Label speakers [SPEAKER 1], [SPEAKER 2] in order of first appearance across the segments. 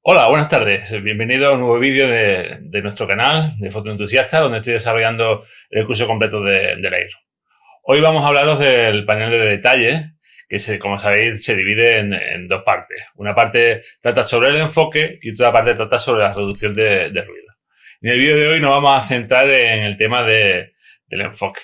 [SPEAKER 1] Hola, buenas tardes. Bienvenido a un nuevo vídeo de nuestro canal de Fotoentusiasta, donde estoy desarrollando el curso completo de Lightroom. Hoy vamos a hablaros del panel de detalle, que como sabéis se divide en dos partes. Una parte trata sobre el enfoque y otra parte trata sobre la reducción de ruido. En el vídeo de hoy nos vamos a centrar en el tema del enfoque.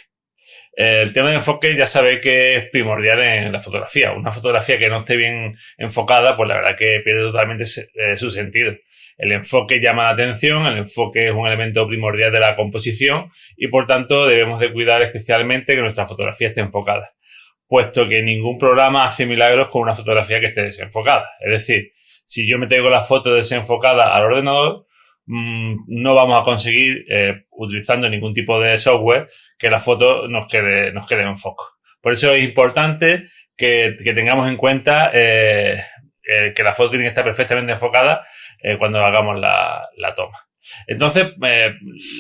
[SPEAKER 1] El tema de enfoque ya sabéis que es primordial en la fotografía. Una fotografía que no esté bien enfocada, pues la verdad que pierde totalmente su sentido. El enfoque llama la atención, el enfoque es un elemento primordial de la composición y por tanto debemos de cuidar especialmente que nuestra fotografía esté enfocada, puesto que ningún programa hace milagros con una fotografía que esté desenfocada. Es decir, si yo me traigo la foto desenfocada al ordenador, no vamos a conseguir, utilizando ningún tipo de software, que la foto nos quede en foco. Por eso es importante que tengamos en cuenta que la foto tiene que estar perfectamente enfocada cuando hagamos la toma. Entonces,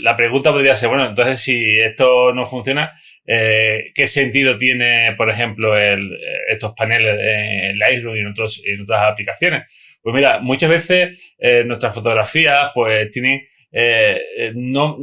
[SPEAKER 1] la pregunta podría ser, bueno, entonces si esto no funciona, ¿qué sentido tiene, por ejemplo, estos paneles en Lightroom y en otras aplicaciones? Pues mira, muchas veces nuestras fotografías pues tienen no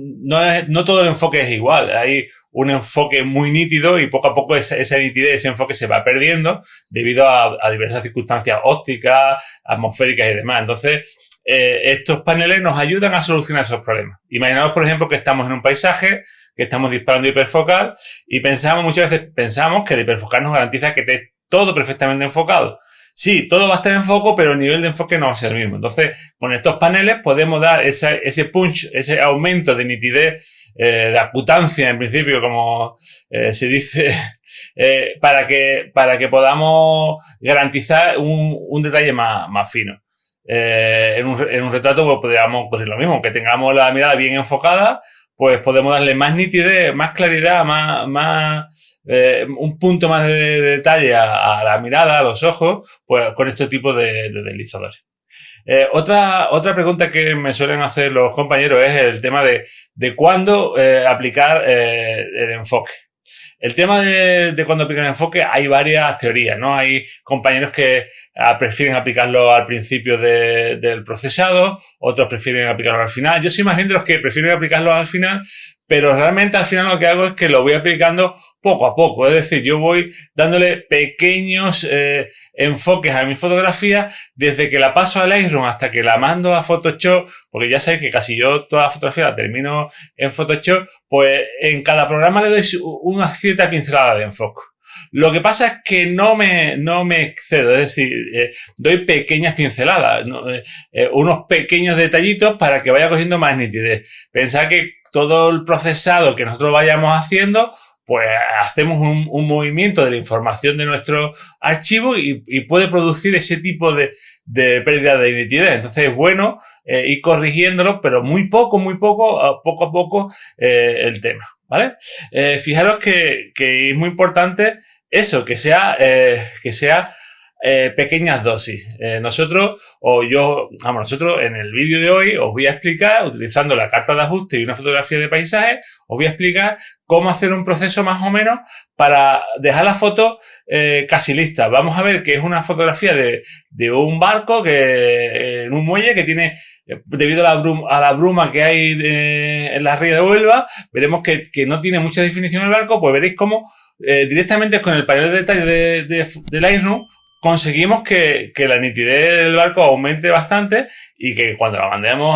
[SPEAKER 1] todo el enfoque es igual. Hay un enfoque muy nítido y poco a poco esa nitidez, ese enfoque se va perdiendo debido a diversas circunstancias ópticas, atmosféricas y demás. Entonces, estos paneles nos ayudan a solucionar esos problemas. Imaginaos, por ejemplo, que estamos en un paisaje, que estamos disparando hiperfocal y muchas veces pensamos que el hiperfocal nos garantiza que esté todo perfectamente enfocado. Sí, todo va a estar en foco, pero el nivel de enfoque no va a ser el mismo. Entonces, con estos paneles podemos dar ese punch, ese aumento de nitidez, de acutancia, en principio, como se dice, para que podamos garantizar un detalle más fino. En un retrato pues, podríamos ocurrir lo mismo, que tengamos la mirada bien enfocada, pues podemos darle más nitidez, más claridad, un punto más de detalle a la mirada, a los ojos, pues con este tipo de deslizadores. Otra pregunta que me suelen hacer los compañeros es el tema de cuándo aplicar el enfoque. El tema de cuando aplicar el enfoque hay varias teorías, ¿no? Hay compañeros que prefieren aplicarlo al principio del procesado, otros prefieren aplicarlo al final. Yo soy más bien de los que prefieren aplicarlo al final, pero realmente al final lo que hago es que lo voy aplicando poco a poco. Es decir, yo voy dándole pequeños enfoques a mi fotografía desde que la paso a Lightroom hasta que la mando a Photoshop, porque ya sabéis que casi yo toda la fotografía la termino en Photoshop, pues en cada programa le doy una cierta pincelada de enfoque. Lo que pasa es que no me excedo, es decir, doy pequeñas pinceladas, ¿no? Unos pequeños detallitos para que vaya cogiendo más nitidez. Pensad que todo el procesado que nosotros vayamos haciendo, pues hacemos un movimiento de la información de nuestro archivo y puede producir ese tipo de pérdida de nitidez. Entonces es bueno ir corrigiéndolo, pero poco a poco el tema, ¿vale? Fijaros que es muy importante eso, que sea pequeñas dosis. Nosotros en el vídeo de hoy os voy a explicar, utilizando la carta de ajuste y una fotografía de paisaje, os voy a explicar cómo hacer un proceso más o menos para dejar la foto casi lista. Vamos a ver que es una fotografía de un barco en un muelle que tiene, debido a la bruma que hay en la ría de Huelva, veremos que no tiene mucha definición el barco, pues veréis cómo directamente con el panel de detalle de Lightroom conseguimos que la nitidez del barco aumente bastante y que cuando la mandemos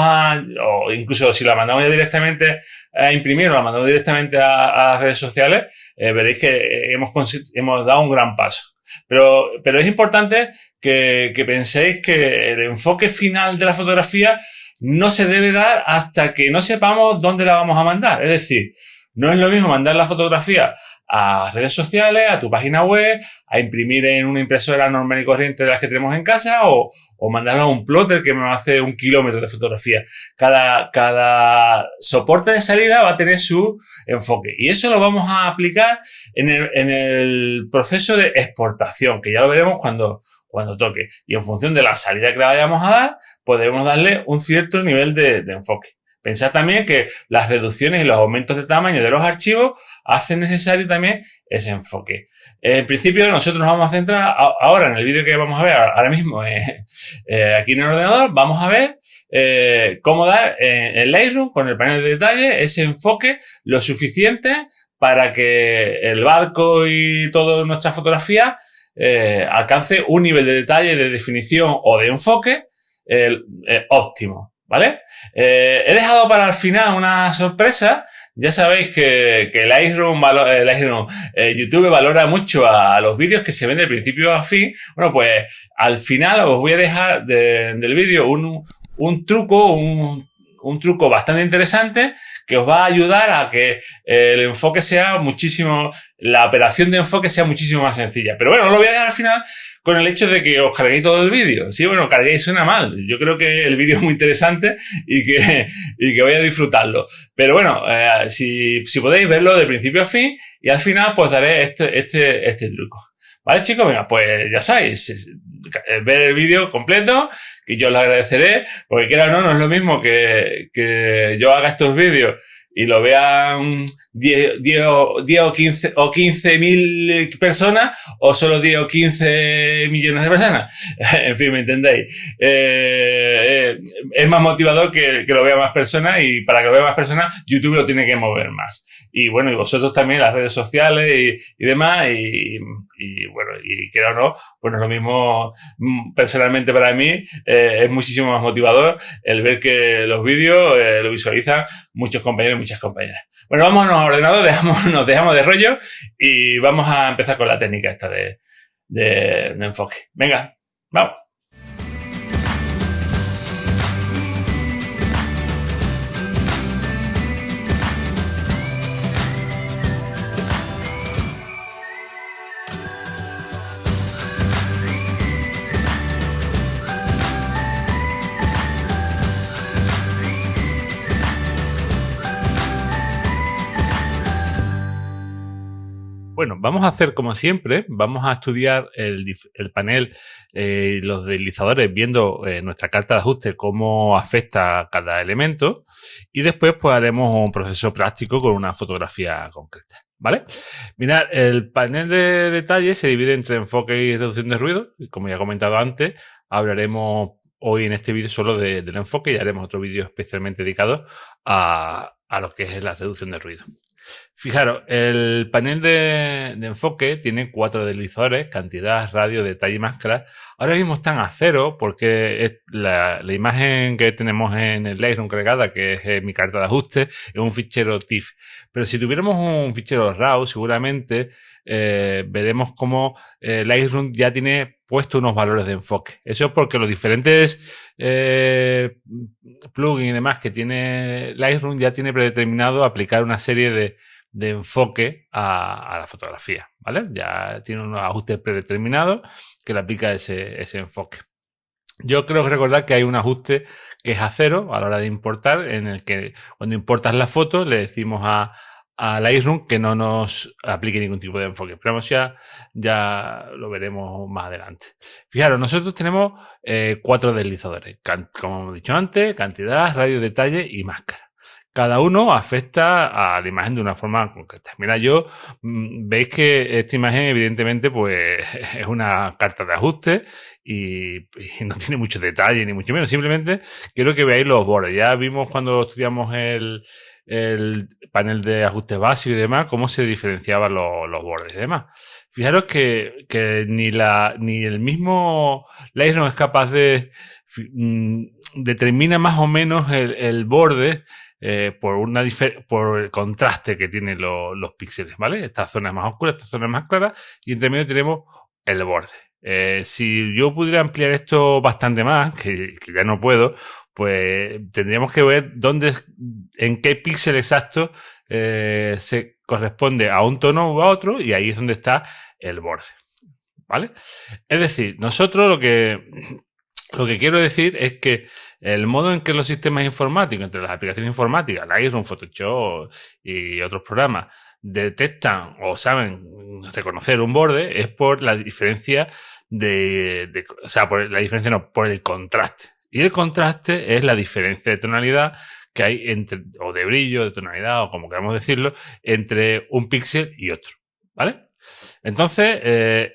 [SPEAKER 1] o incluso si la mandamos ya directamente a imprimir o la mandamos directamente a las redes sociales, veréis que hemos dado un gran paso. Pero es importante que penséis que el enfoque final de la fotografía no se debe dar hasta que no sepamos dónde la vamos a mandar. Es decir, no es lo mismo mandar la fotografía a redes sociales, a tu página web, a imprimir en una impresora normal y corriente de las que tenemos en casa o mandarlo a un plotter que me va a hacer 1 kilómetro de fotografía. Cada soporte de salida va a tener su enfoque y eso lo vamos a aplicar en el proceso de exportación, que ya lo veremos cuando toque. Y en función de la salida que le vayamos a dar, podemos darle un cierto nivel de enfoque. Pensad también que las reducciones y los aumentos de tamaño de los archivos hacen necesario también ese enfoque. En principio, nosotros nos vamos a centrar ahora en el vídeo que vamos a ver ahora mismo aquí en el ordenador. Vamos a ver cómo dar en Lightroom, con el panel de detalle, ese enfoque lo suficiente para que el barco y toda nuestra fotografía alcance un nivel de detalle, de definición o de enfoque óptimo, ¿vale? He dejado para el final una sorpresa. Ya sabéis que YouTube valora mucho a los vídeos que se ven de principio a fin. Bueno, pues al final os voy a dejar del vídeo un truco bastante interesante que os va a ayudar a que el enfoque sea la operación de enfoque sea muchísimo más sencilla. Pero bueno, os lo voy a dejar al final con el hecho de que os carguéis todo el vídeo. Sí, bueno, carguéis suena mal. Yo creo que el vídeo es muy interesante y que voy a disfrutarlo. Pero bueno, si podéis verlo de principio a fin, y al final pues daré este truco. ¿Vale, chicos? Venga, pues ya sabéis, ver el vídeo completo, que yo os lo agradeceré, porque quiera o no, no es lo mismo que yo haga estos vídeos y lo vean 10 o 15.000 personas, o solo 10 o 15 millones de personas. En fin, ¿me entendéis? Es más motivador que lo vean más personas, y para que lo vean más personas, YouTube lo tiene que mover más. Y bueno, y vosotros también, las redes sociales y demás, y bueno, y quiera o no, pues no es lo mismo. Personalmente para mí es muchísimo más motivador el ver que los vídeos lo visualizan muchos compañeros y muchas compañeras. Bueno, vámonos al ordenador, nos dejamos de rollo y vamos a empezar con la técnica esta de enfoque. Venga, vamos. Bueno, vamos a hacer como siempre, vamos a estudiar el panel, los deslizadores, viendo nuestra carta de ajuste, cómo afecta a cada elemento, y después pues haremos un proceso práctico con una fotografía concreta, ¿vale? Mirad, el panel de detalle se divide entre enfoque y reducción de ruido, y como ya he comentado antes, hablaremos hoy en este vídeo solo del enfoque, y haremos otro vídeo especialmente dedicado a lo que es la reducción de ruido. Fijaros, el panel de enfoque tiene 4 deslizadores: cantidad, radio, detalle y máscara. Ahora mismo están a 0 porque la imagen que tenemos en el Lightroom cargada, que es mi carta de ajuste, es un fichero TIFF. Pero si tuviéramos un fichero RAW, seguramente veremos cómo Lightroom ya tiene puesto unos valores de enfoque. Eso es porque los diferentes plugins y demás que tiene Lightroom ya tiene predeterminado aplicar una serie de enfoque a la fotografía, ¿vale? Ya tiene unos ajustes predeterminados que le aplica ese enfoque. Yo creo que recordar que hay un ajuste que es a 0 a la hora de importar, en el que cuando importas la foto le decimos a Lightroom que no nos aplique ningún tipo de enfoque. Pero ya lo veremos más adelante. Fijaros, nosotros tenemos 4 deslizadores, como hemos dicho antes: cantidad, radio, detalle y máscara. Cada uno afecta a la imagen de una forma concreta. Mira, veis que esta imagen evidentemente pues es una carta de ajuste y no tiene mucho detalle, ni mucho menos. Simplemente quiero que veáis los bordes. Ya vimos cuando estudiamos el panel de ajustes básicos y demás, cómo se diferenciaban los bordes y demás. Fijaros que ni el mismo Lightroom es capaz de determinar más o menos el borde por el contraste que tienen los píxeles, ¿vale? Esta zona es más oscura, esta zona es más clara, y entre medio tenemos el borde. Si yo pudiera ampliar esto bastante más, que ya no puedo, pues tendríamos que ver en qué píxel exacto se corresponde a un tono u a otro, y ahí es donde está el borde, ¿vale? Es decir, nosotros lo que quiero decir es que el modo en que los sistemas informáticos, entre las aplicaciones informáticas, Lightroom, Photoshop y otros programas, detectan o saben reconocer un borde es por la diferencia por el contraste Y el contraste es la diferencia de tonalidad que hay entre, o de brillo, de tonalidad, o como queramos decirlo, entre un píxel y otro, ¿vale? Entonces,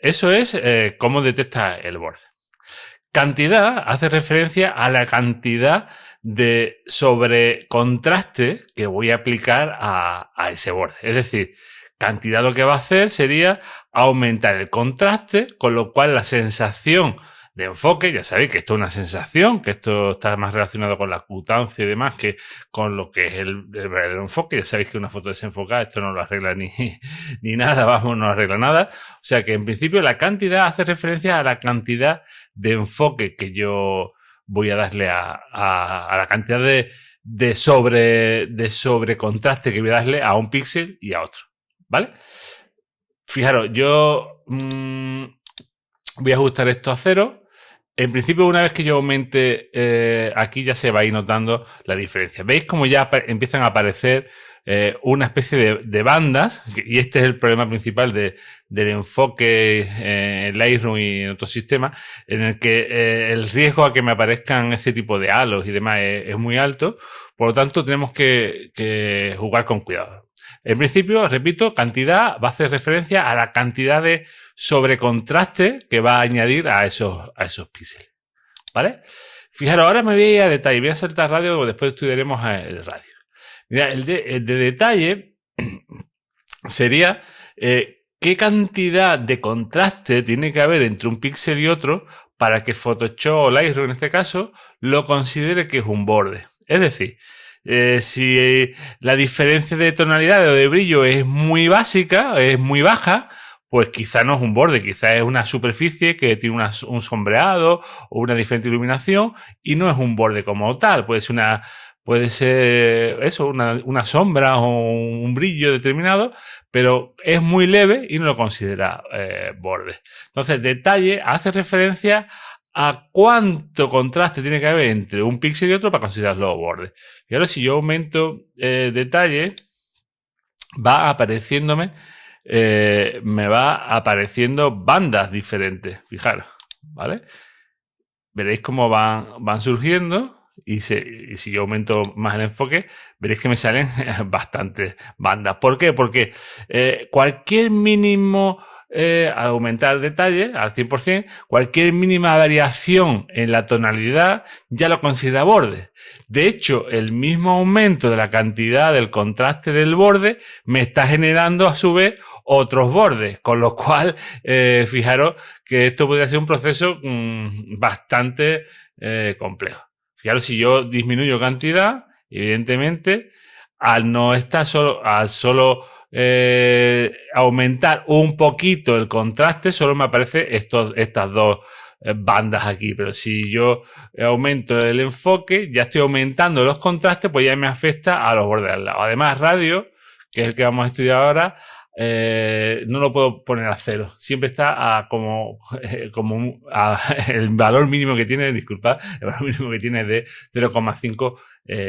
[SPEAKER 1] eso es cómo detecta el borde. Cantidad hace referencia a la cantidad de sobrecontraste que voy a aplicar a ese borde. Es decir, cantidad lo que va a hacer sería aumentar el contraste, con lo cual la sensación de enfoque, ya sabéis que esto es una sensación, que esto está más relacionado con la ocutancia y demás que con lo que es el verdadero enfoque. Ya sabéis que una foto desenfocada esto no lo arregla ni nada, vamos, no arregla nada. O sea que en principio la cantidad hace referencia a la cantidad de enfoque que yo voy a darle a la cantidad de sobrecontraste que voy a darle a un píxel y a otro, ¿vale? Fijaros, yo voy a ajustar esto a 0. En principio, una vez que yo aumente aquí ya se va a ir notando la diferencia. ¿Veis cómo ya empiezan a aparecer una especie de bandas? Y este es el problema principal del enfoque en Lightroom y en otros sistemas, en el que el riesgo a que me aparezcan ese tipo de halos y demás es muy alto. Por lo tanto, tenemos que jugar con cuidado. En principio, repito, cantidad va a hacer referencia a la cantidad de sobrecontraste que va a añadir a esos píxeles, ¿vale? Fijaros, ahora me voy a ir a detalle, voy a saltar radio, después estudiaremos el radio. Mira, el de detalle sería qué cantidad de contraste tiene que haber entre un píxel y otro para que Photoshop o Lightroom, en este caso, lo considere que es un borde. Es decir, si la diferencia de tonalidad o de brillo es muy básica, es muy baja, pues quizá no es un borde, quizá es una superficie que tiene un sombreado o una diferente iluminación y no es un borde como tal. Puede ser eso, una sombra o un brillo determinado, pero es muy leve y no lo considera borde. Entonces, detalle hace referencia a cuánto contraste tiene que haber entre un píxel y otro para considerarlo borde. Y ahora si yo aumento detalle, va apareciéndome, me va apareciendo bandas diferentes, fijaros, ¿vale? Veréis cómo van surgiendo y si yo aumento más el enfoque, veréis que me salen bastantes bandas. ¿Por qué? Porque cualquier mínimo, al aumentar el detalle al 100%, cualquier mínima variación en la tonalidad ya lo considera borde. De hecho, el mismo aumento de la cantidad del contraste del borde me está generando a su vez otros bordes, con lo cual, fijaros que esto podría ser un proceso bastante complejo. Fijaros, si yo disminuyo cantidad, evidentemente, al solo aumentar un poquito el contraste, solo me aparecen estas dos bandas aquí. Pero si yo aumento el enfoque, ya estoy aumentando los contrastes, pues ya me afecta a los bordes al lado. Además, radio, que es el que vamos a estudiar ahora, no lo puedo poner a 0. Siempre está el valor mínimo que tiene, disculpad, el valor mínimo que tiene es de 0,5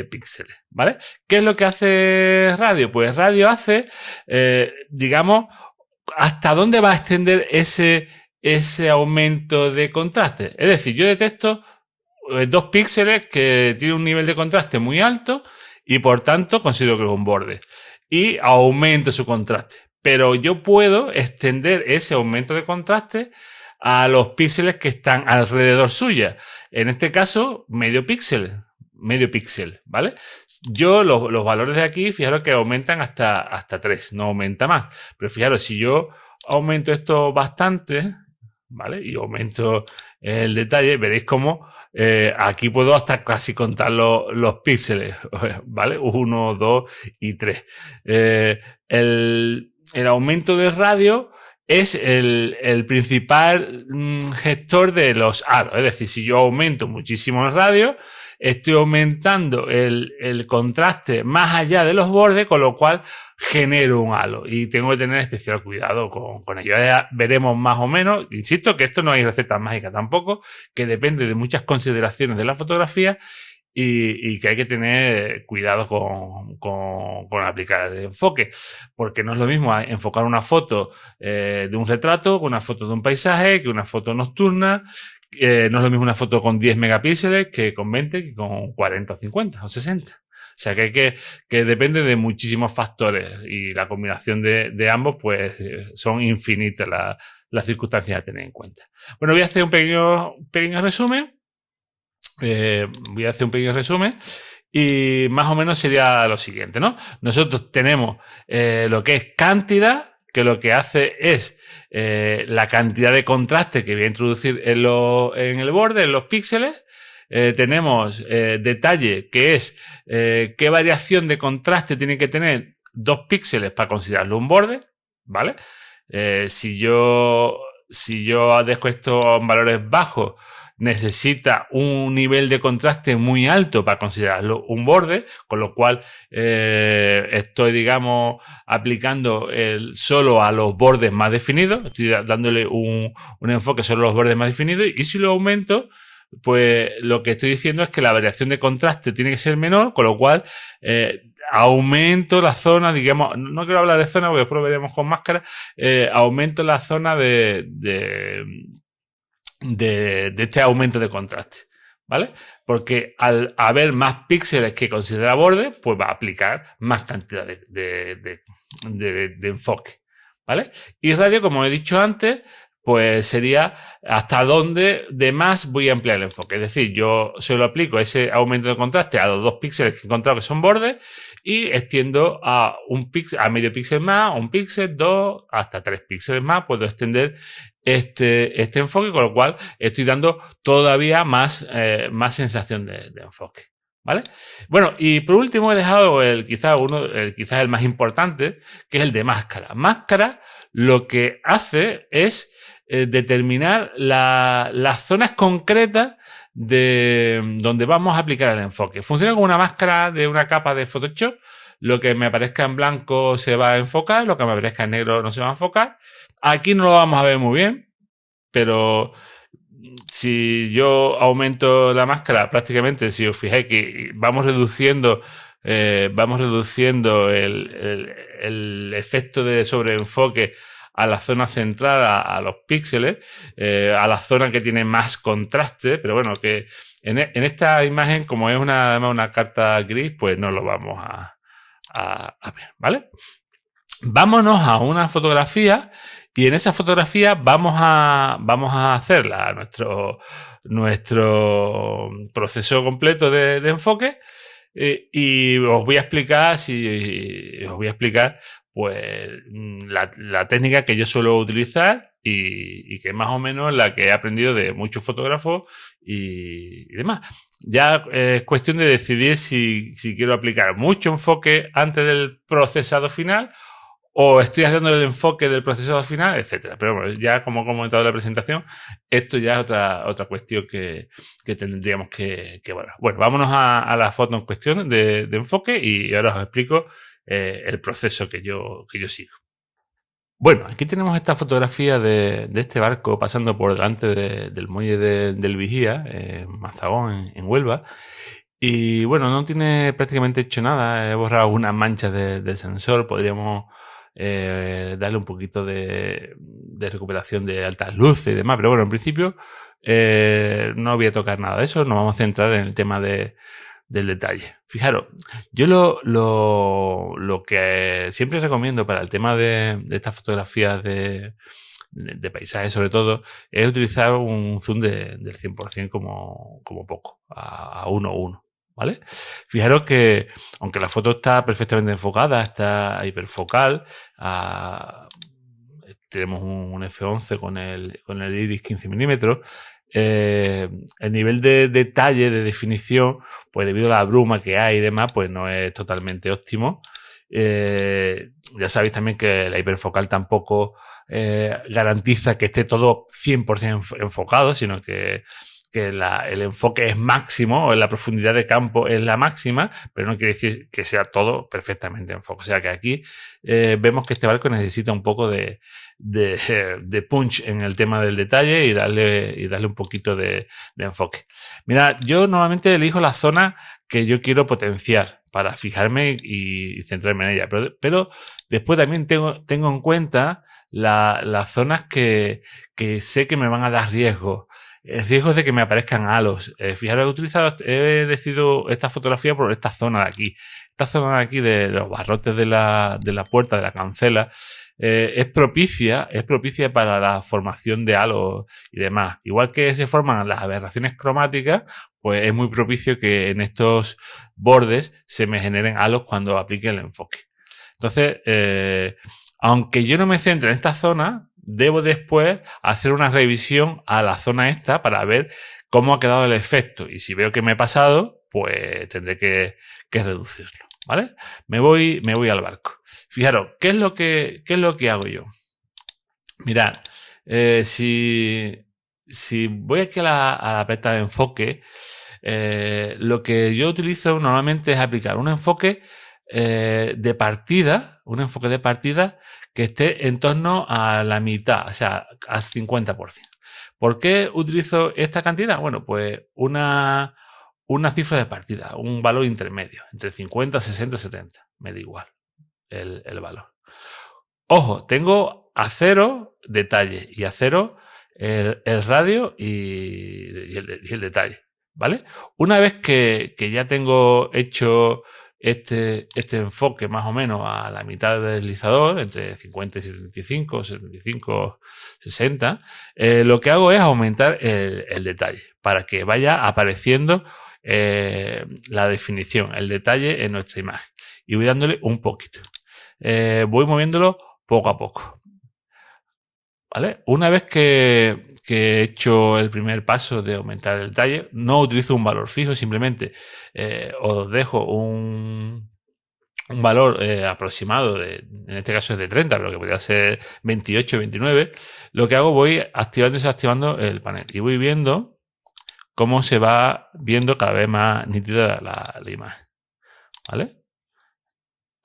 [SPEAKER 1] píxeles, ¿vale? ¿Qué es lo que hace radio? Pues radio hace, digamos, hasta dónde va a extender ese aumento de contraste. Es decir, yo detecto 2 píxeles que tienen un nivel de contraste muy alto y por tanto considero que es un borde y aumento su contraste. Pero yo puedo extender ese aumento de contraste a los píxeles que están alrededor suya. En este caso, medio píxel, ¿vale? Yo los valores de aquí, fijaros que aumentan hasta 3, no aumenta más. Pero fijaros, si yo aumento esto bastante, ¿vale? Y aumento el detalle, veréis cómo aquí puedo hasta casi contar los píxeles, ¿vale? 1, 2 y 3. El aumento de radio es el principal gestor de los halos. Es decir, si yo aumento muchísimo el radio, estoy aumentando el contraste más allá de los bordes, con lo cual genero un halo y tengo que tener especial cuidado con ello. Ya veremos más o menos, insisto que esto no hay receta mágica tampoco, que depende de muchas consideraciones de la fotografía y que hay que tener cuidado con aplicar el enfoque, porque no es lo mismo enfocar una foto de un retrato que una foto de un paisaje, que una foto nocturna, No es lo mismo una foto con 10 megapíxeles que con 20, que con 40 o 50 o 60. O sea que depende de muchísimos factores y la combinación de ambos pues son infinitas las circunstancias a tener en cuenta. Bueno, voy a hacer un pequeño resumen. Y más o menos sería lo siguiente, ¿no? Nosotros tenemos lo que es cantidad, que lo que hace es la cantidad de contraste que voy a introducir en el borde, en los píxeles. Tenemos detalle, que es qué variación de contraste tiene que tener 2 píxeles para considerarlo un borde, ¿vale? Si yo dejo esto en valores bajos, necesita un nivel de contraste muy alto para considerarlo un borde, con lo cual estoy, digamos, aplicando solo a los bordes más definidos, estoy dándole un enfoque solo a los bordes más definidos, y si lo aumento, pues lo que estoy diciendo es que la variación de contraste tiene que ser menor, con lo cual aumento la zona, digamos, no quiero hablar de zona porque después lo veremos con máscara, aumento la zona de este aumento de contraste, ¿vale? Porque al haber más píxeles que considera borde, pues va a aplicar más cantidad de enfoque, ¿vale? Y radio, como he dicho antes, pues sería hasta dónde de más voy a ampliar el enfoque. Es decir, yo solo aplico ese aumento de contraste a los 2 píxeles que he encontrado que son bordes y extiendo a medio píxel más, 1 píxel, 2, hasta 3 píxeles más. Puedo extender este enfoque, con lo cual estoy dando todavía más sensación de enfoque, ¿vale? Bueno, y por último he dejado quizás el más importante, que es el de máscara. Máscara lo que hace es determinar las zonas concretas de donde vamos a aplicar el enfoque. Funciona como una máscara de una capa de Photoshop. Lo que me aparezca en blanco se va a enfocar, lo que me aparezca en negro no se va a enfocar. Aquí no lo vamos a ver muy bien, pero si yo aumento la máscara, prácticamente, si os fijáis que vamos reduciendo el efecto de sobreenfoque a la zona central, a los píxeles, a la zona que tiene más contraste, pero bueno, que en esta imagen, como es una carta gris, pues no lo vamos a ver, ¿vale? Vámonos a una fotografía y en esa fotografía vamos a hacer nuestro proceso completo de enfoque y os voy a explicar pues la técnica que yo suelo utilizar y que más o menos la que he aprendido de muchos fotógrafos y demás. Ya es cuestión de decidir si quiero aplicar mucho enfoque antes del procesado final o estoy haciendo el enfoque del procesado final, etcétera. Pero bueno, ya como he comentado en la presentación, esto ya es otra cuestión que tendríamos que evaluar. Bueno, vámonos a la foto en cuestión de enfoque y ahora os explico el proceso que yo sigo. Bueno, aquí tenemos esta fotografía de este barco pasando por delante del muelle del Vigía, en Mazagón, en Huelva. Y bueno, no tiene prácticamente hecho nada. He borrado algunas manchas del sensor. Podríamos darle un poquito de recuperación de altas luces y demás. Pero bueno, en principio no voy a tocar nada de eso. Nos vamos a centrar en el tema del detalle. Fijaros, yo lo que siempre recomiendo para el tema de estas fotografías de paisajes sobre todo, es utilizar un zoom del 100% como poco, a 1:1, ¿vale? Fijaros que, aunque la foto está perfectamente enfocada, está hiperfocal, tenemos un F11 con el iris 15 milímetros, el nivel de detalle, de definición, pues debido a la bruma que hay y demás, pues no es totalmente óptimo. Ya sabéis también que la hiperfocal tampoco garantiza que esté todo 100% enfocado, sino que el enfoque es máximo, o la profundidad de campo es la máxima, pero no quiere decir que sea todo perfectamente enfocado. O sea que aquí vemos que este barco necesita un poco de punch en el tema del detalle y darle un poquito de enfoque. Mira, yo normalmente elijo la zona que yo quiero potenciar para fijarme y centrarme en ella, pero después también tengo en cuenta las zonas que sé que me van a dar riesgo. el riesgo es de que me aparezcan halos. Fijaros, he decidido esta fotografía por esta zona de aquí. Esta zona de aquí de los barrotes de la puerta, de la cancela, es propicia para la formación de halos y demás. Igual que se forman las aberraciones cromáticas, pues es muy propicio que en estos bordes se me generen halos cuando aplique el enfoque. Entonces, aunque yo no me centre en esta zona, debo después hacer una revisión a la zona esta para ver cómo ha quedado el efecto. Y si veo que me he pasado, pues tendré que reducirlo, ¿vale? Me voy al barco. Fijaros, ¿qué es lo que hago yo? Mirad, si voy aquí a la pestaña de enfoque, lo que yo utilizo normalmente es aplicar un enfoque de partida, que esté en torno a la mitad, o sea, al 50%. ¿Por qué utilizo esta cantidad? Bueno, pues una cifra de partida, un valor intermedio, entre 50, 60, 70, me da igual el valor. Ojo, tengo a 0 detalle y a 0 el radio y el detalle, ¿vale? Una vez que ya tengo hecho este enfoque más o menos a la mitad del deslizador, entre 50 y 75, 75, 60, lo que hago es aumentar el detalle para que vaya apareciendo la definición, el detalle en nuestra imagen. Y voy dándole un poquito. Voy moviéndolo poco a poco. ¿Vale? Una vez que he hecho el primer paso de aumentar el detalle, no utilizo un valor fijo, simplemente os dejo un valor aproximado, en este caso es de 30, pero que podría ser 28, 29. Lo que hago, voy activando y desactivando el panel y voy viendo cómo se va viendo cada vez más nítida la imagen. ¿Vale?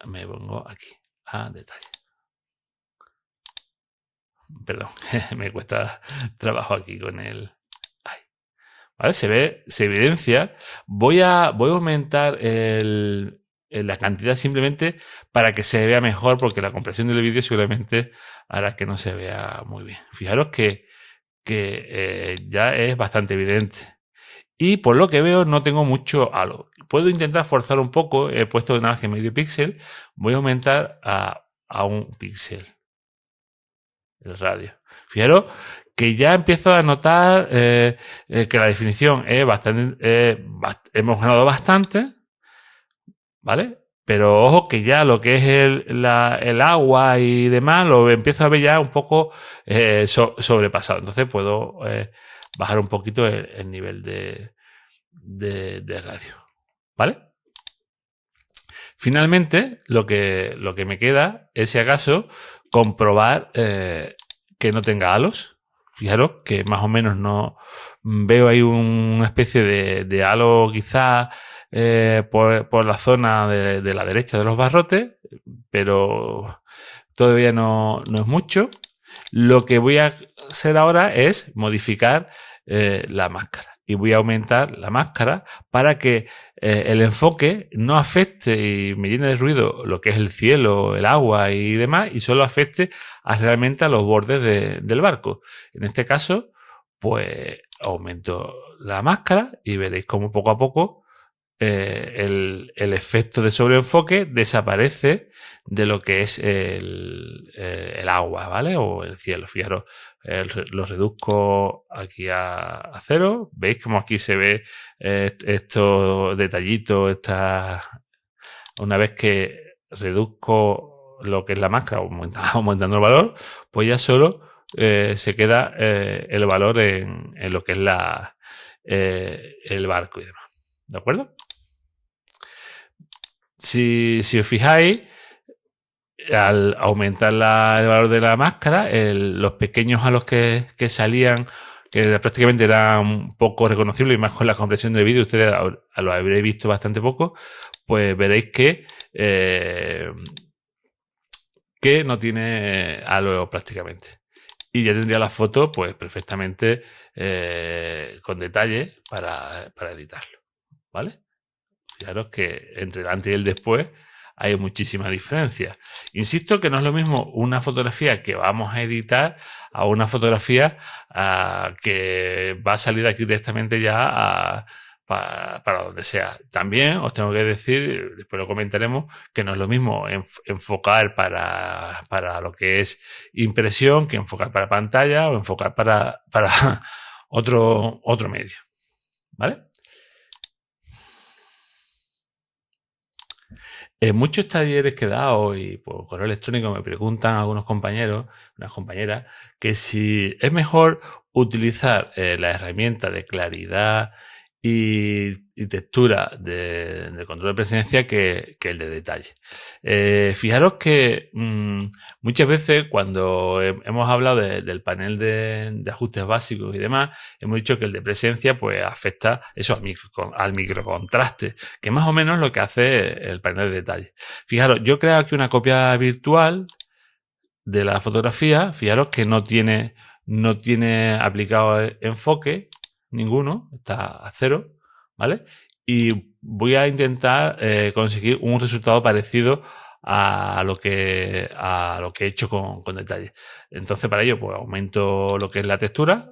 [SPEAKER 1] Me pongo aquí a detalle. Perdón, me cuesta trabajo aquí con el... ¿Vale? Se evidencia. Voy a aumentar la cantidad simplemente para que se vea mejor, porque la compresión del vídeo seguramente hará que no se vea muy bien. Fijaros que ya es bastante evidente. Y por lo que veo no tengo mucho halo. Puedo intentar forzar un poco. He puesto nada más que medio píxel. Voy a aumentar a 1 píxel el radio. Fijaros que ya empiezo a notar que la definición es bastante, hemos ganado bastante, ¿vale? Pero ojo que ya lo que es el agua y demás lo empiezo a ver ya un poco sobrepasado. Entonces puedo bajar un poquito el nivel de radio, ¿vale? Finalmente, lo que me queda es, si acaso, comprobar que no tenga halos. Fijaros que más o menos no veo ahí una especie de halo quizás por la zona de la derecha de los barrotes, pero todavía no es mucho. Lo que voy a hacer ahora es modificar la máscara. Y voy a aumentar la máscara para que el enfoque no afecte y me llene de ruido lo que es el cielo, el agua y demás, y solo afecte realmente a los bordes del barco. En este caso, pues aumento la máscara y veréis cómo poco a poco el efecto de sobreenfoque desaparece de lo que es el agua, ¿vale? O el cielo. Fijaros, lo reduzco aquí a 0. ¿Veis cómo aquí se ve estos detallitos? Una vez que reduzco lo que es la máscara, aumentando el valor, pues ya solo se queda el valor en lo que es el barco y demás. ¿De acuerdo? Si os fijáis, al aumentar el valor de la máscara, los pequeños halos que salían, que prácticamente eran un poco reconocibles, y más con la compresión del vídeo, ustedes lo habréis visto bastante poco, pues veréis que no tiene halo prácticamente. Y ya tendría la foto pues perfectamente con detalle para editarlo, ¿vale? Fijaros que entre el antes y el después hay muchísima diferencia. Insisto que no es lo mismo una fotografía que vamos a editar a una fotografía que va a salir aquí directamente ya para donde sea. También os tengo que decir, después lo comentaremos, que no es lo mismo enfocar para lo que es impresión que enfocar para pantalla o enfocar para otro medio. ¿Vale? En muchos talleres que he dado y por correo electrónico me preguntan algunos compañeros, unas compañeras, que si es mejor utilizar la herramienta de claridad y textura de control de presencia que el de detalle. Fijaros que muchas veces cuando hemos hablado del panel de ajustes básicos y demás, hemos dicho que el de presencia pues afecta eso al microcontraste, que más o menos lo que hace el panel de detalle. Fijaros, yo creo aquí una copia virtual de la fotografía. Fijaros que no tiene aplicado enfoque ninguno, está a 0, ¿vale? Y voy a intentar conseguir un resultado parecido a lo que he hecho con detalle. Entonces, para ello, pues aumento lo que es la textura,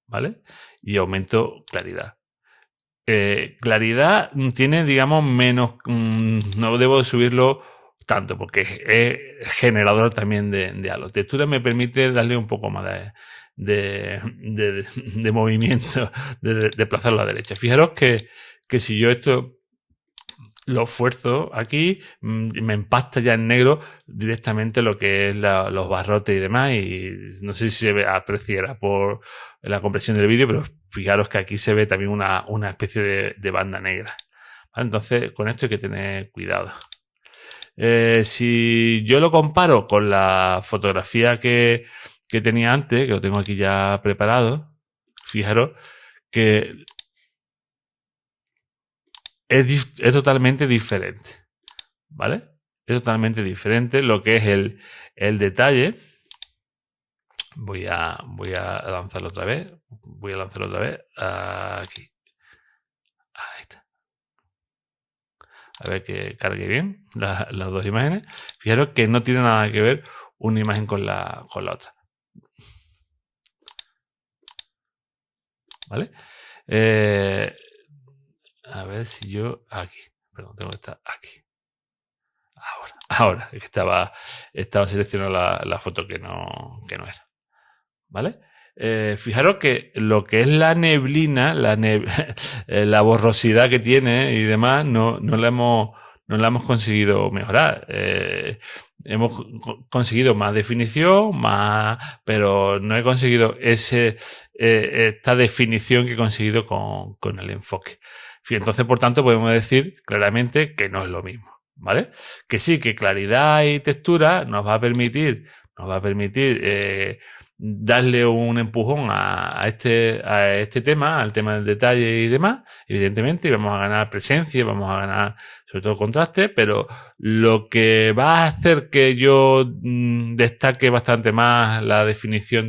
[SPEAKER 1] ¿vale? Y aumento claridad. Claridad tiene, digamos, menos, no debo subirlo tanto porque es generador también de halo. Textura me permite darle un poco más de movimiento, de desplazarlo a la derecha. Fijaros que si yo esto lo esfuerzo aquí, me empasta ya en negro directamente lo que es los barrotes y demás, y no sé si se apreciará por la compresión del vídeo, pero fijaros que aquí se ve también una especie de banda negra, ¿vale? Entonces con esto hay que tener cuidado. Si yo lo comparo con la fotografía que tenía antes, que lo tengo aquí ya preparado, fijaros que es totalmente diferente, ¿vale? Es totalmente diferente lo que es el detalle. Voy a lanzarlo otra vez. Voy a lanzarlo otra vez aquí. Ahí está. A ver que cargue bien las dos imágenes. Fijaros que no tiene nada que ver una imagen con la otra. ¿Vale? A ver si yo... Aquí. Perdón, tengo que estar aquí. Ahora, es que estaba seleccionando la foto que no era. ¿Vale? Fijaros que lo que es la neblina, la borrosidad que tiene y demás, no la hemos conseguido mejorar. Hemos conseguido más definición, pero no he conseguido esta definición que he conseguido con el enfoque. Entonces, por tanto, podemos decir claramente que no es lo mismo, ¿vale? Que sí, que claridad y textura nos va a permitir darle un empujón a este tema, al tema del detalle y demás, evidentemente, y vamos a ganar presencia, vamos a ganar sobre todo contraste, pero lo que va a hacer que yo destaque bastante más la definición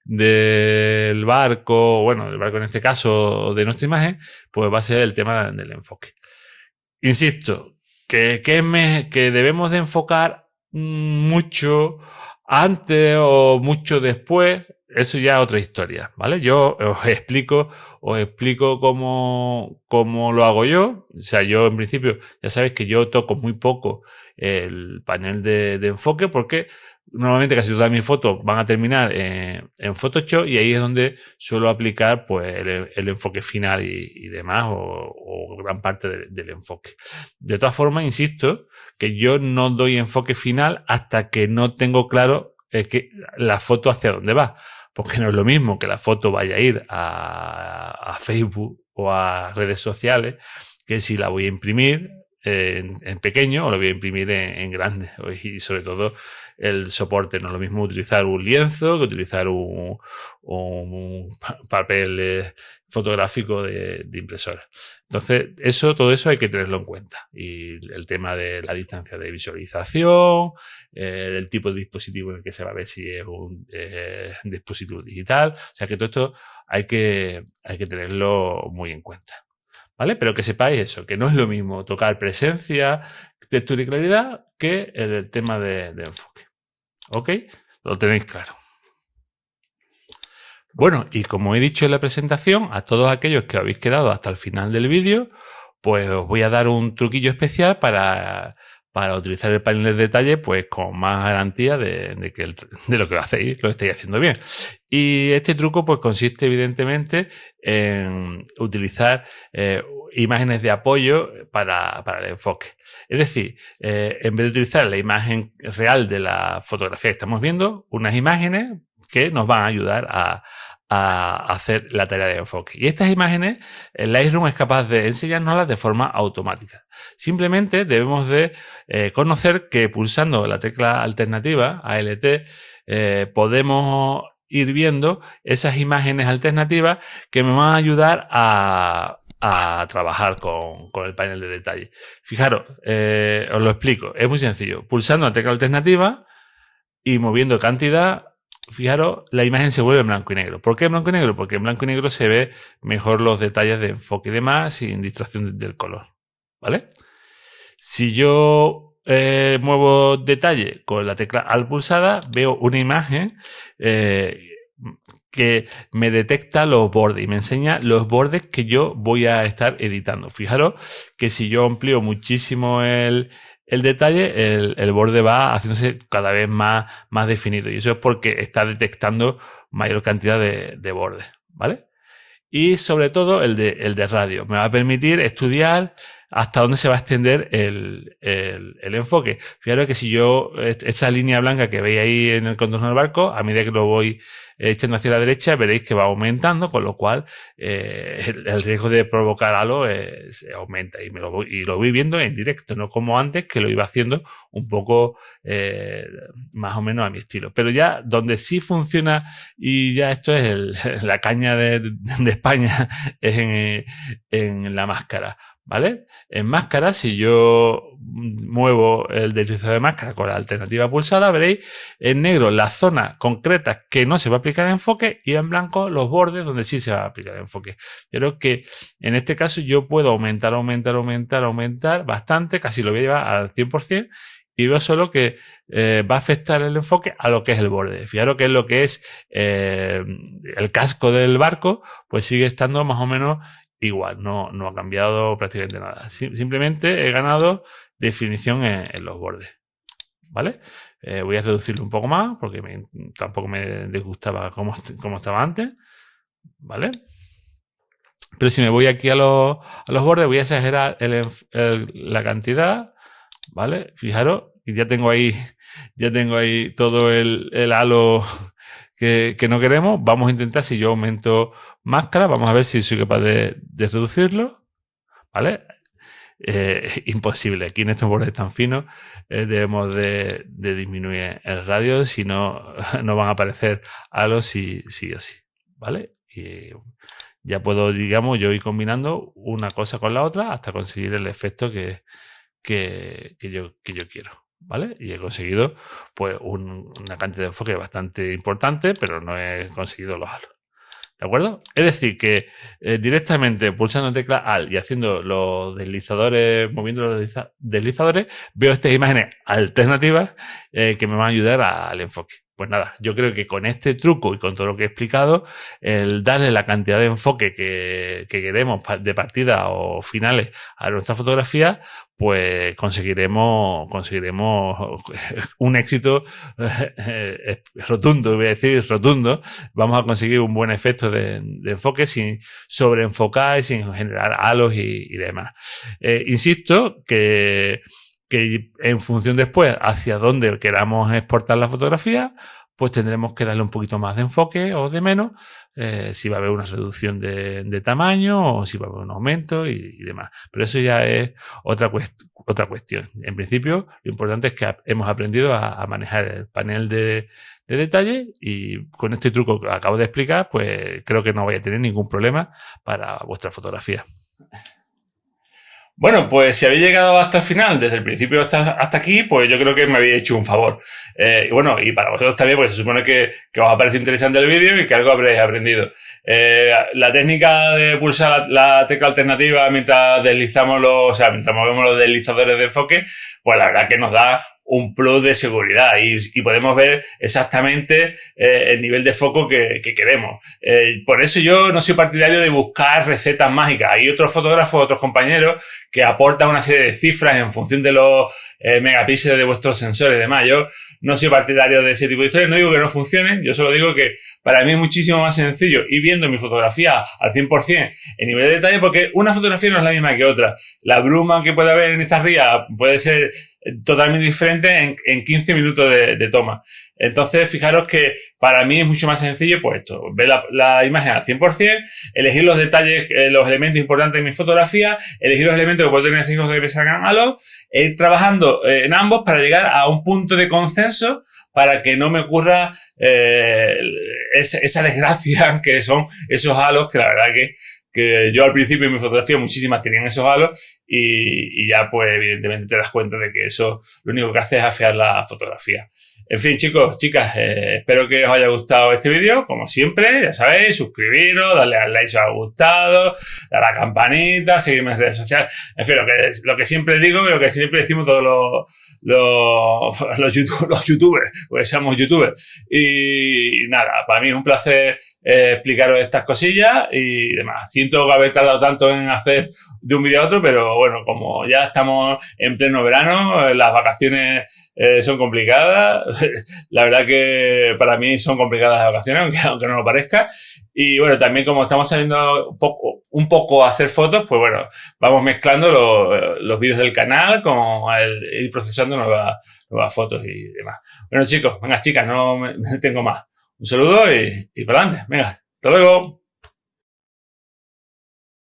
[SPEAKER 1] del barco, bueno, del barco en este caso, de nuestra imagen, pues va a ser el tema del enfoque. Insisto, que debemos de enfocar mucho antes o mucho después, eso ya es otra historia, ¿vale? Yo os explico cómo lo hago yo. O sea, yo en principio, ya sabéis que yo toco muy poco el panel de enfoque porque normalmente casi todas mis fotos van a terminar en Photoshop, y ahí es donde suelo aplicar pues el enfoque final y demás, o gran parte del enfoque. De todas formas, insisto que yo no doy enfoque final hasta que no tengo claro que la foto hacia dónde va. Porque no es lo mismo que la foto vaya a ir a Facebook o a redes sociales que si la voy a imprimir en pequeño o la voy a imprimir en grande. Y sobre todo el soporte. No es lo mismo utilizar un lienzo que utilizar un papel fotográfico de impresora. Entonces, todo eso hay que tenerlo en cuenta. Y el tema de la distancia de visualización, el tipo de dispositivo en el que se va a ver si es un dispositivo digital. O sea que todo esto hay que tenerlo muy en cuenta. ¿vale? Pero que sepáis eso, que no es lo mismo tocar presencia, textura y claridad que el tema de enfoque. ¿Ok? Lo tenéis claro. Bueno, y como he dicho en la presentación, a todos aquellos que habéis quedado hasta el final del vídeo, pues os voy a dar un truquillo especial para utilizar el panel de detalle pues con más garantía de lo que lo estáis haciendo bien. Y este truco pues consiste evidentemente en utilizar imágenes de apoyo para el enfoque. Es decir, en vez de utilizar la imagen real de la fotografía que estamos viendo, unas imágenes que nos van a ayudar a hacer la tarea de enfoque. Y estas imágenes, el Lightroom es capaz de enseñárnoslas de forma automática. Simplemente debemos de conocer que pulsando la tecla alternativa, ALT, podemos ir viendo esas imágenes alternativas que me van a ayudar a trabajar con el panel de detalle. Fijaros, os lo explico, es muy sencillo. Pulsando la tecla alternativa y moviendo cantidad, fijaros, la imagen se vuelve en blanco y negro. ¿Por qué en blanco y negro? Porque en blanco y negro se ve mejor los detalles de enfoque y demás sin distracción del color, ¿vale? Si yo muevo detalle con la tecla Alt pulsada, veo una imagen que me detecta los bordes y me enseña los bordes que yo voy a estar editando. Fijaros que si yo amplío muchísimo el detalle, el borde va haciéndose cada vez más definido. Y eso es porque está detectando mayor cantidad de bordes, ¿vale? Y sobre todo el de radio. Me va a permitir estudiar hasta dónde se va a extender el enfoque. Fijaros que si yo, esta línea blanca que veis ahí en el contorno del barco, a medida que lo voy echando hacia la derecha, veréis que va aumentando, con lo cual el riesgo de provocar halo se aumenta. Y lo voy viendo en directo, no como antes, que lo iba haciendo un poco más o menos a mi estilo. Pero ya donde sí funciona, y ya esto es la caña de España, es en la máscara. ¿Vale? En máscara, si yo muevo el deslizador de máscara con la alternativa pulsada, veréis en negro las zonas concretas que no se va a aplicar enfoque y en blanco los bordes donde sí se va a aplicar enfoque. Pero que en este caso yo puedo aumentar bastante, casi lo voy a llevar al 100%. Y veo solo que va a afectar el enfoque a lo que es el borde. Fijaros que es lo que es el casco del barco, pues sigue estando más o menos igual, no ha cambiado prácticamente nada. Simplemente he ganado definición en los bordes. ¿Vale? Voy a reducirlo un poco más porque tampoco me disgustaba como estaba antes. ¿Vale? Pero si me voy aquí a los bordes, voy a exagerar la cantidad. ¿Vale? Fijaros, ya tengo ahí todo el halo que no queremos. Vamos a intentar, si yo aumento máscara, vamos a ver si soy capaz de reducirlo. ¿Vale? Imposible. Aquí en estos bordes tan finos debemos de disminuir el radio, si no, no van a aparecer halos sí o sí. ¿Vale? Y ya puedo, digamos, yo ir combinando una cosa con la otra hasta conseguir el efecto que yo quiero. ¿Vale? Y he conseguido pues una cantidad de enfoque bastante importante, pero no he conseguido los halos. ¿De acuerdo? Es decir, que directamente pulsando la tecla Alt y haciendo los deslizadores, moviendo los deslizadores, veo estas imágenes alternativas que me van a ayudar al enfoque. Pues nada, yo creo que con este truco y con todo lo que he explicado, el darle la cantidad de enfoque que queremos de partida o finales a nuestra fotografía, pues conseguiremos un éxito rotundo, voy a decir rotundo. Vamos a conseguir un buen efecto de enfoque sin sobreenfocar y sin generar halos y demás. Insisto que en función después hacia dónde queramos exportar la fotografía, pues tendremos que darle un poquito más de enfoque o de menos, si va a haber una reducción de tamaño o si va a haber un aumento y demás. Pero eso ya es otra cuestión. En principio, lo importante es que hemos aprendido a manejar el panel de detalle, y con este truco que acabo de explicar, pues creo que no vais a tener ningún problema para vuestra fotografía. Bueno, pues si habéis llegado hasta el final, desde el principio hasta aquí, pues yo creo que me habéis hecho un favor. Y bueno, y para vosotros también, porque se supone que os ha parecido interesante el vídeo y que algo habréis aprendido. La técnica de pulsar la tecla alternativa mientras deslizamos mientras movemos los deslizadores de enfoque, pues la verdad que nos da un plus de seguridad y podemos ver exactamente el nivel de foco que queremos. Por eso yo no soy partidario de buscar recetas mágicas. Hay otros fotógrafos, otros compañeros que aportan una serie de cifras en función de los megapíxeles de vuestros sensores y demás. Yo no soy partidario de ese tipo de historias, no digo que no funcionen, yo solo digo que para mí es muchísimo más sencillo ir viendo mi fotografía al 100% en nivel de detalle, porque una fotografía no es la misma que otra. La bruma que puede haber en esta ría puede ser totalmente diferente en 15 minutos de toma. Entonces, fijaros que para mí es mucho más sencillo, pues esto, ver la imagen al 100%, elegir los detalles, los elementos importantes de mi fotografía, elegir los elementos que puedo tener riesgo de que me salgan malos, e ir trabajando en ambos para llegar a un punto de consenso para que no me ocurra esa desgracia que son esos halos, que la verdad que yo al principio en mi fotografía muchísimas tenían esos halos y ya pues evidentemente te das cuenta de que eso lo único que hace es afear la fotografía. En fin, chicos, chicas, espero que os haya gustado este vídeo. Como siempre, ya sabéis, suscribiros, darle al like si os ha gustado, dar a la campanita, seguirme en redes sociales. En fin, lo que siempre digo y lo que siempre decimos todos los youtubers, pues somos youtubers. Y nada, para mí es un placer explicaros estas cosillas y demás. Siento haber tardado tanto en hacer de un vídeo a otro, pero bueno, como ya estamos en pleno verano, las vacaciones son complicadas. La verdad que para mí son complicadas las vacaciones, aunque no lo parezca. Y bueno, también como estamos saliendo un poco a hacer fotos, pues bueno, vamos mezclando los vídeos del canal con ir procesando nuevas fotos y demás. Bueno, chicos, venga, chicas, no me tengo más. Un saludo y para adelante. Venga, hasta luego.